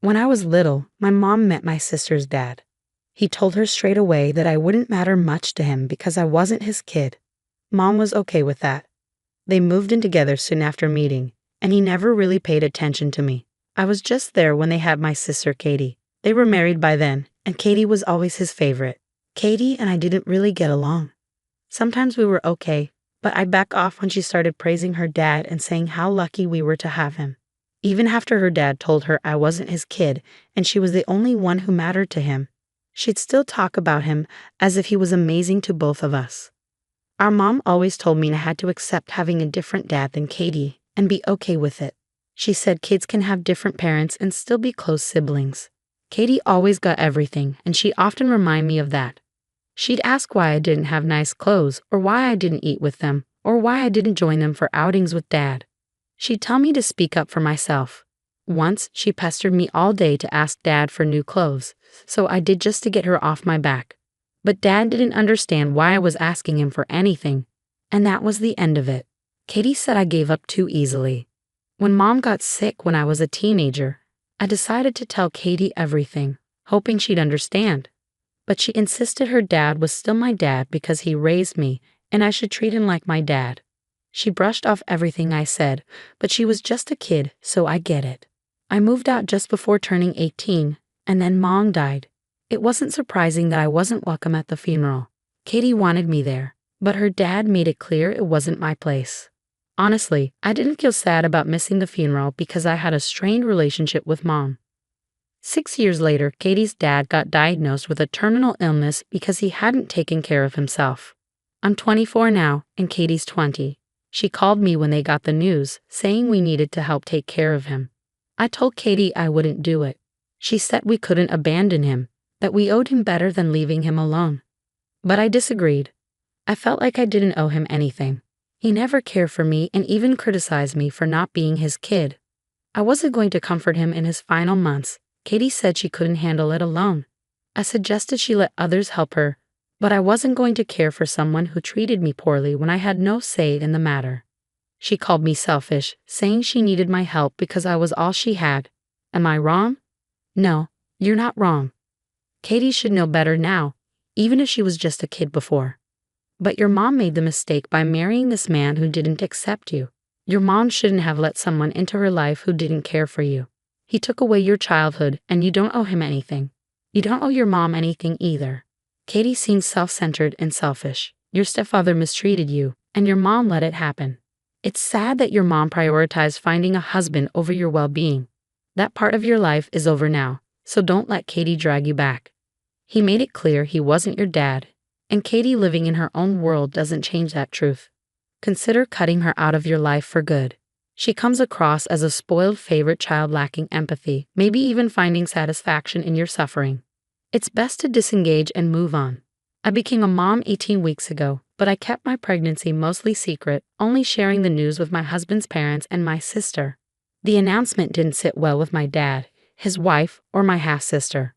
When I was little, my mom met my sister's dad. He told her straight away that I wouldn't matter much to him because I wasn't his kid. Mom was okay with that. They moved in together soon after meeting, and he never really paid attention to me. I was just there when they had my sister Katie. They were married by then, and Katie was always his favorite. Katie and I didn't really get along. Sometimes we were okay, but I'd back off when she started praising her dad and saying how lucky we were to have him. Even after her dad told her I wasn't his kid and she was the only one who mattered to him, she'd still talk about him as if he was amazing to both of us. Our mom always told me I had to accept having a different dad than Katie and be okay with it. She said kids can have different parents and still be close siblings. Katie always got everything, and she often reminded me of that. She'd ask why I didn't have nice clothes, or why I didn't eat with them, or why I didn't join them for outings with Dad. She'd tell me to speak up for myself. Once, she pestered me all day to ask Dad for new clothes, so I did just to get her off my back. But Dad didn't understand why I was asking him for anything, and that was the end of it. Katie said I gave up too easily. When Mom got sick when I was a teenager, I decided to tell Katie everything, hoping she'd understand. But she insisted her dad was still my dad because he raised me, and I should treat him like my dad. She brushed off everything I said, but she was just a kid, so I get it. I moved out just before turning 18, and then Mom died. It wasn't surprising that I wasn't welcome at the funeral. Katie wanted me there, but her dad made it clear it wasn't my place. Honestly, I didn't feel sad about missing the funeral because I had a strained relationship with Mom. 6 years later, Katie's dad got diagnosed with a terminal illness because he hadn't taken care of himself. I'm 24 now, and Katie's 20. She called me when they got the news, saying we needed to help take care of him. I told Katie I wouldn't do it. She said we couldn't abandon him, that we owed him better than leaving him alone. But I disagreed. I felt like I didn't owe him anything. He never cared for me and even criticized me for not being his kid. I wasn't going to comfort him in his final months. Katie said she couldn't handle it alone. I suggested she let others help her, but I wasn't going to care for someone who treated me poorly when I had no say in the matter. She called me selfish, saying she needed my help because I was all she had. Am I wrong? No, you're not wrong. Katie should know better now, even if she was just a kid before. But your mom made the mistake by marrying this man who didn't accept you. Your mom shouldn't have let someone into her life who didn't care for you. He took away your childhood, and you don't owe him anything. You don't owe your mom anything either. Katie seems self-centered and selfish. Your stepfather mistreated you, and your mom let it happen. It's sad that your mom prioritized finding a husband over your well-being. That part of your life is over now, so don't let Katie drag you back. He made it clear he wasn't your dad, and Katie living in her own world doesn't change that truth. Consider cutting her out of your life for good. She comes across as a spoiled favorite child lacking empathy, maybe even finding satisfaction in your suffering. It's best to disengage and move on. I became a mom 18 weeks ago, but I kept my pregnancy mostly secret, only sharing the news with my husband's parents and my sister. The announcement didn't sit well with my dad, his wife, or my half-sister.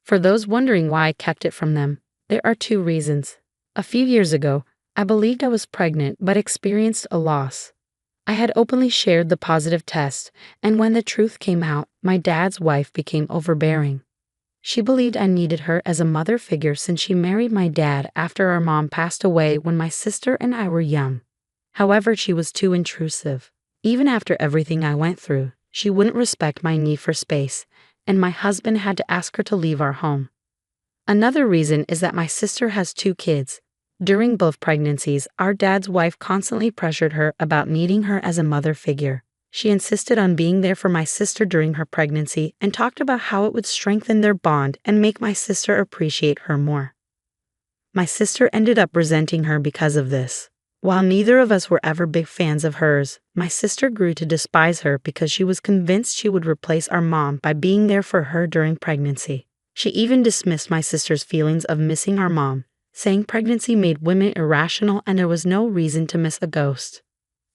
For those wondering why I kept it from them, there are 2 reasons. A few years ago, I believed I was pregnant but experienced a loss. I had openly shared the positive test, and when the truth came out, my dad's wife became overbearing. She believed I needed her as a mother figure since she married my dad after our mom passed away when my sister and I were young. However, she was too intrusive. Even after everything I went through, she wouldn't respect my need for space, and my husband had to ask her to leave our home. Another reason is that my sister has 2 kids. During both pregnancies, our dad's wife constantly pressured her about needing her as a mother figure. She insisted on being there for my sister during her pregnancy and talked about how it would strengthen their bond and make my sister appreciate her more. My sister ended up resenting her because of this. While neither of us were ever big fans of hers, my sister grew to despise her because she was convinced she would replace our mom by being there for her during pregnancy. She even dismissed my sister's feelings of missing our mom, saying pregnancy made women irrational and there was no reason to miss a ghost.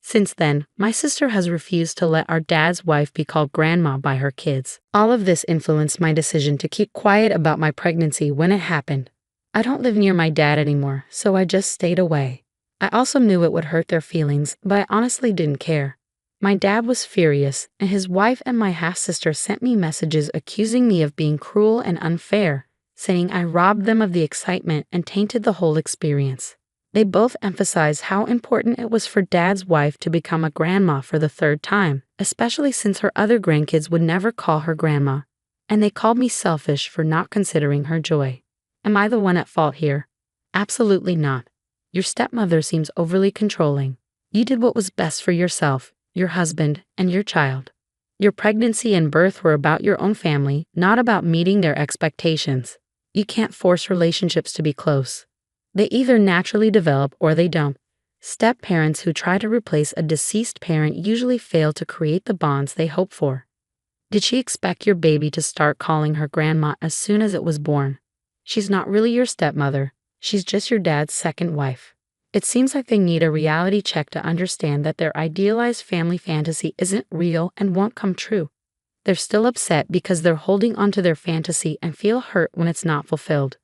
Since then, my sister has refused to let our dad's wife be called grandma by her kids. All of this influenced my decision to keep quiet about my pregnancy when it happened. I don't live near my dad anymore, so I just stayed away. I also knew it would hurt their feelings, but I honestly didn't care. My dad was furious, and his wife and my half-sister sent me messages accusing me of being cruel and unfair, saying I robbed them of the excitement and tainted the whole experience. They both emphasized how important it was for Dad's wife to become a grandma for the third time, especially since her other grandkids would never call her grandma. And they called me selfish for not considering her joy. Am I the one at fault here? Absolutely not. Your stepmother seems overly controlling. You did what was best for yourself, your husband, and your child. Your pregnancy and birth were about your own family, not about meeting their expectations. You can't force relationships to be close. They either naturally develop or they don't. Step-parents who try to replace a deceased parent usually fail to create the bonds they hope for. Did she expect your baby to start calling her grandma as soon as it was born? She's not really your stepmother. She's just your dad's second wife. It seems like they need a reality check to understand that their idealized family fantasy isn't real and won't come true. They're still upset because they're holding onto their fantasy and feel hurt when it's not fulfilled.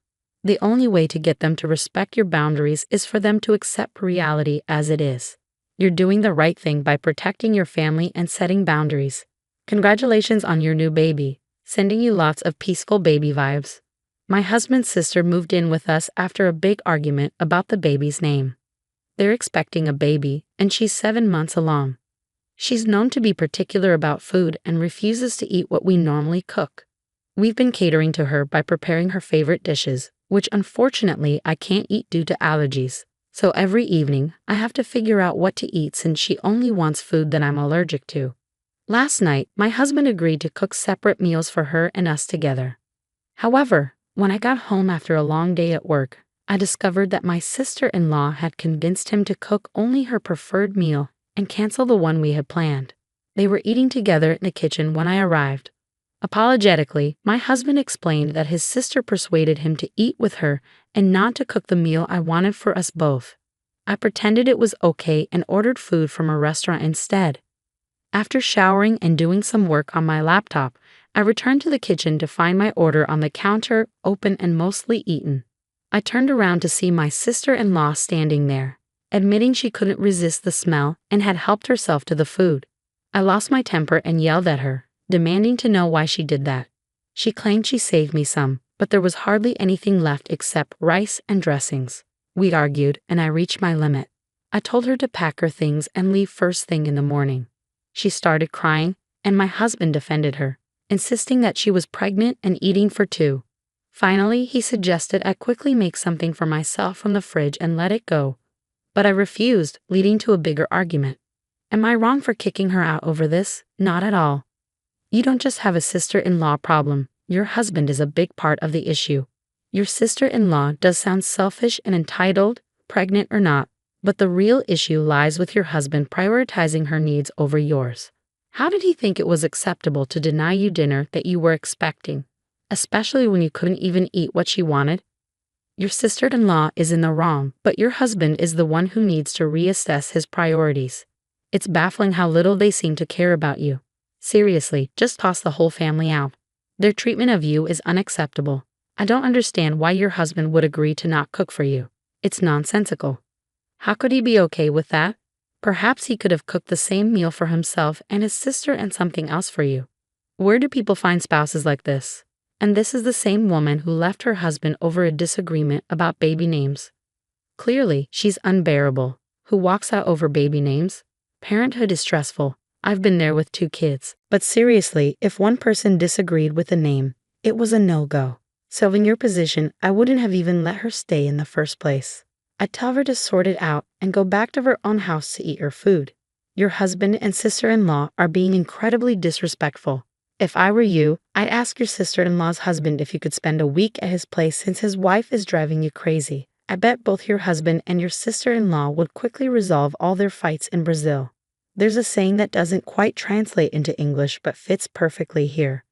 The only way to get them to respect your boundaries is for them to accept reality as it is. You're doing the right thing by protecting your family and setting boundaries. Congratulations on your new baby, sending you lots of peaceful baby vibes. My husband's sister moved in with us after a big argument about the baby's name. They're expecting a baby, and she's 7 months along. She's known to be particular about food and refuses to eat what we normally cook. We've been catering to her by preparing her favorite dishes, which unfortunately I can't eat due to allergies. So every evening, I have to figure out what to eat since she only wants food that I'm allergic to. Last night, my husband agreed to cook separate meals for her and us together. However, when I got home after a long day at work, I discovered that my sister-in-law had convinced him to cook only her preferred meal and cancel the one we had planned. They were eating together in the kitchen when I arrived. Apologetically, my husband explained that his sister persuaded him to eat with her and not to cook the meal I wanted for us both. I pretended it was okay and ordered food from a restaurant instead. After showering and doing some work on my laptop, I returned to the kitchen to find my order on the counter, open and mostly eaten. I turned around to see my sister-in-law standing there, admitting she couldn't resist the smell and had helped herself to the food. I lost my temper and yelled at her, demanding to know why she did that. She claimed she saved me some, but there was hardly anything left except rice and dressings. We argued, and I reached my limit. I told her to pack her things and leave first thing in the morning. She started crying, and my husband defended her, insisting that she was pregnant and eating for two. Finally, he suggested I quickly make something for myself from the fridge and let it go. But I refused, leading to a bigger argument. Am I wrong for kicking her out over this? Not at all. You don't just have a sister-in-law problem. Your husband is a big part of the issue. Your sister-in-law does sound selfish and entitled, pregnant or not, but the real issue lies with your husband prioritizing her needs over yours. How did he think it was acceptable to deny you dinner that you were expecting, especially when you couldn't even eat what she wanted? Your sister-in-law is in the wrong, but your husband is the one who needs to reassess his priorities. It's baffling how little they seem to care about you. Seriously, just toss the whole family out. Their treatment of you is unacceptable. I don't understand why your husband would agree to not cook for you. It's nonsensical. How could he be okay with that? Perhaps he could have cooked the same meal for himself and his sister and something else for you. Where do people find spouses like this? And this is the same woman who left her husband over a disagreement about baby names. Clearly, she's unbearable. Who walks out over baby names? Parenthood is stressful. I've been there with 2 kids. But seriously, if one person disagreed with the name, it was a no-go. So in your position, I wouldn't have even let her stay in the first place. I'd tell her to sort it out and go back to her own house to eat her food. Your husband and sister-in-law are being incredibly disrespectful. If I were you, I'd ask your sister-in-law's husband if you could spend a week at his place since his wife is driving you crazy. I bet both your husband and your sister-in-law would quickly resolve all their fights in Brazil. There's a saying that doesn't quite translate into English but fits perfectly here.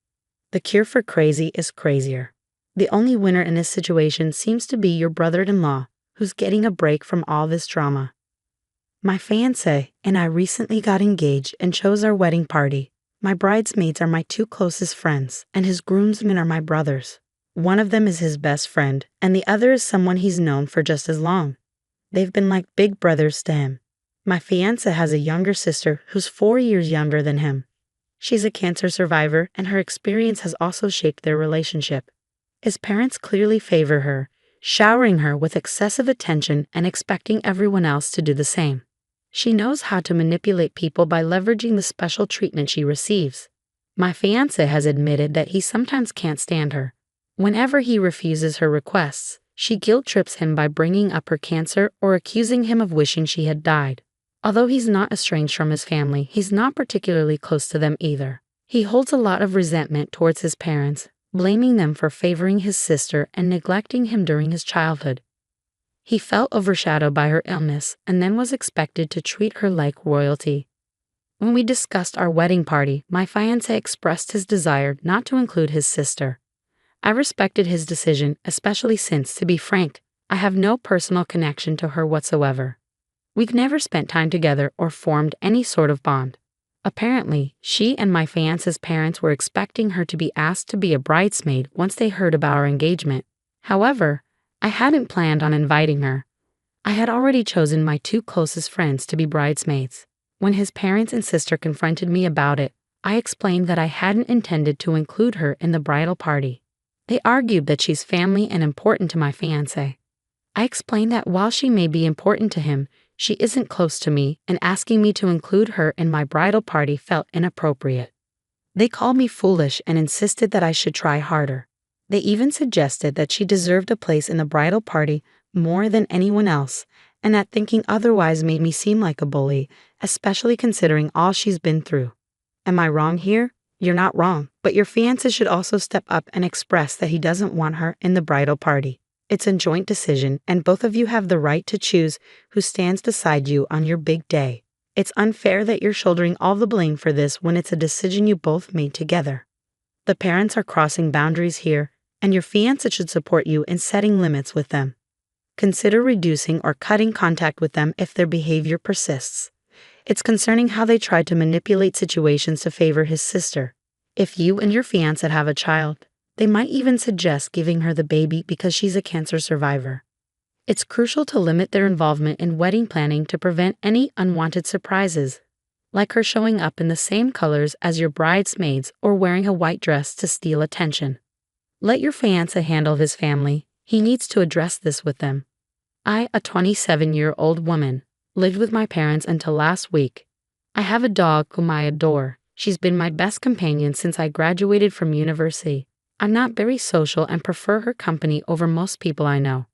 The cure for crazy is crazier. The only winner in this situation seems to be your brother-in-law, who's getting a break from all this drama. My fiancé and I recently got engaged and chose our wedding party. My bridesmaids are my 2 closest friends, and his groomsmen are my brothers. One of them is his best friend, and the other is someone he's known for just as long. They've been like big brothers to him. My fiancé has a younger sister who's 4 years younger than him. She's a cancer survivor, and her experience has also shaped their relationship. His parents clearly favor her, showering her with excessive attention and expecting everyone else to do the same. She knows how to manipulate people by leveraging the special treatment she receives. My fiancé has admitted that he sometimes can't stand her. Whenever he refuses her requests, she guilt-trips him by bringing up her cancer or accusing him of wishing she had died. Although he's not estranged from his family, he's not particularly close to them either. He holds a lot of resentment towards his parents, blaming them for favoring his sister and neglecting him during his childhood. He felt overshadowed by her illness and then was expected to treat her like royalty. When we discussed our wedding party, my fiancé expressed his desire not to include his sister. I respected his decision, especially since, to be frank, I have no personal connection to her whatsoever. We've never spent time together or formed any sort of bond. Apparently, she and my fiancé's parents were expecting her to be asked to be a bridesmaid once they heard about our engagement. However, I hadn't planned on inviting her. I had already chosen my two closest friends to be bridesmaids. When his parents and sister confronted me about it, I explained that I hadn't intended to include her in the bridal party. They argued that she's family and important to my fiancé. I explained that while she may be important to him, she isn't close to me, and asking me to include her in my bridal party felt inappropriate. They called me foolish and insisted that I should try harder. They even suggested that she deserved a place in the bridal party more than anyone else, and that thinking otherwise made me seem like a bully, especially considering all she's been through. Am I wrong here? You're not wrong, but your fiancé should also step up and express that he doesn't want her in the bridal party. It's a joint decision, and both of you have the right to choose who stands beside you on your big day. It's unfair that you're shouldering all the blame for this when it's a decision you both made together. The parents are crossing boundaries here, and your fiancé should support you in setting limits with them. Consider reducing or cutting contact with them if their behavior persists. It's concerning how they tried to manipulate situations to favor his sister. If you and your fiancé have a child, they might even suggest giving her the baby because she's a cancer survivor. It's crucial to limit their involvement in wedding planning to prevent any unwanted surprises, like her showing up in the same colors as your bridesmaids or wearing a white dress to steal attention. Let your fiancé handle his family. He needs to address this with them. I, a 27-year-old woman, lived with my parents until last week. I have a dog whom I adore. She's been my best companion since I graduated from university. I'm not very social and prefer her company over most people I know.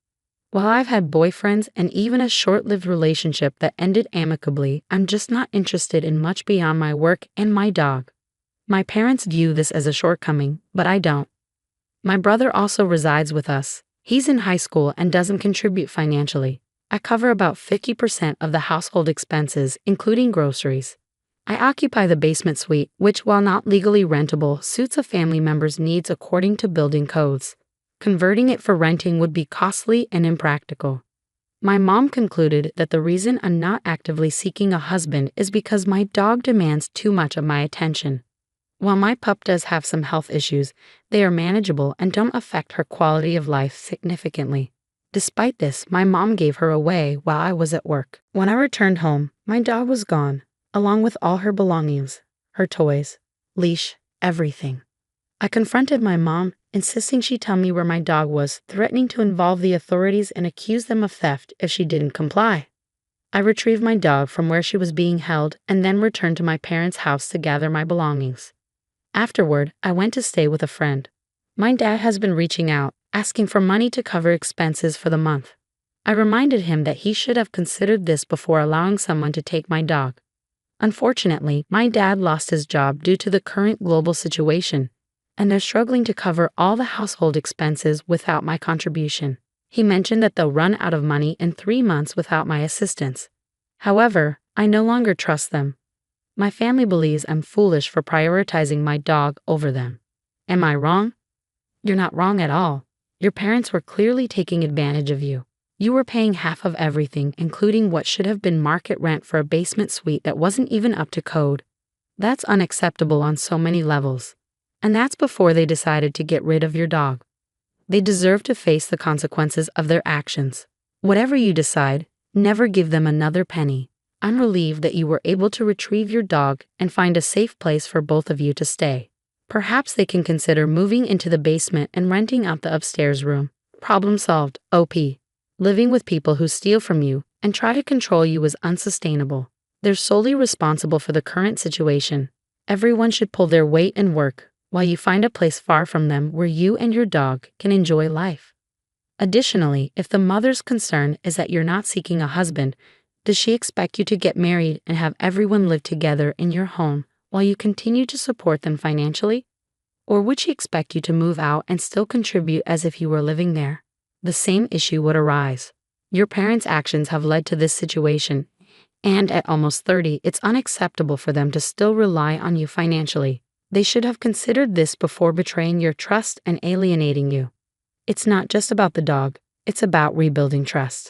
While I've had boyfriends and even a short-lived relationship that ended amicably, I'm just not interested in much beyond my work and my dog. My parents view this as a shortcoming, but I don't. My brother also resides with us. He's in high school and doesn't contribute financially. I cover about 50% of the household expenses, including groceries. I occupy the basement suite, which, while not legally rentable, suits a family member's needs according to building codes. Converting it for renting would be costly and impractical. My mom concluded that the reason I'm not actively seeking a husband is because my dog demands too much of my attention. While my pup does have some health issues, they are manageable and don't affect her quality of life significantly. Despite this, my mom gave her away while I was at work. When I returned home, my dog was gone, along with all her belongings, her toys, leash, everything. I confronted my mom, insisting she tell me where my dog was, threatening to involve the authorities and accuse them of theft if she didn't comply. I retrieved my dog from where she was being held and then returned to my parents' house to gather my belongings. Afterward, I went to stay with a friend. My dad has been reaching out, asking for money to cover expenses for the month. I reminded him that he should have considered this before allowing someone to take my dog. Unfortunately, my dad lost his job due to the current global situation, and they're struggling to cover all the household expenses without my contribution. He mentioned that they'll run out of money in 3 months without my assistance. However, I no longer trust them. My family believes I'm foolish for prioritizing my dog over them. Am I wrong? You're not wrong at all. Your parents were clearly taking advantage of you. You were paying half of everything, including what should have been market rent for a basement suite that wasn't even up to code. That's unacceptable on so many levels. And that's before they decided to get rid of your dog. They deserve to face the consequences of their actions. Whatever you decide, never give them another penny. I'm relieved that you were able to retrieve your dog and find a safe place for both of you to stay. Perhaps they can consider moving into the basement and renting out the upstairs room. Problem solved, OP. Living with people who steal from you and try to control you is unsustainable. They're solely responsible for the current situation. Everyone should pull their weight and work while you find a place far from them where you and your dog can enjoy life. Additionally, if the mother's concern is that you're not seeking a husband, does she expect you to get married and have everyone live together in your home while you continue to support them financially? Or would she expect you to move out and still contribute as if you were living there? The same issue would arise. Your parents' actions have led to this situation, and at almost 30, it's unacceptable for them to still rely on you financially. They should have considered this before betraying your trust and alienating you. It's not just about the dog, it's about rebuilding trust.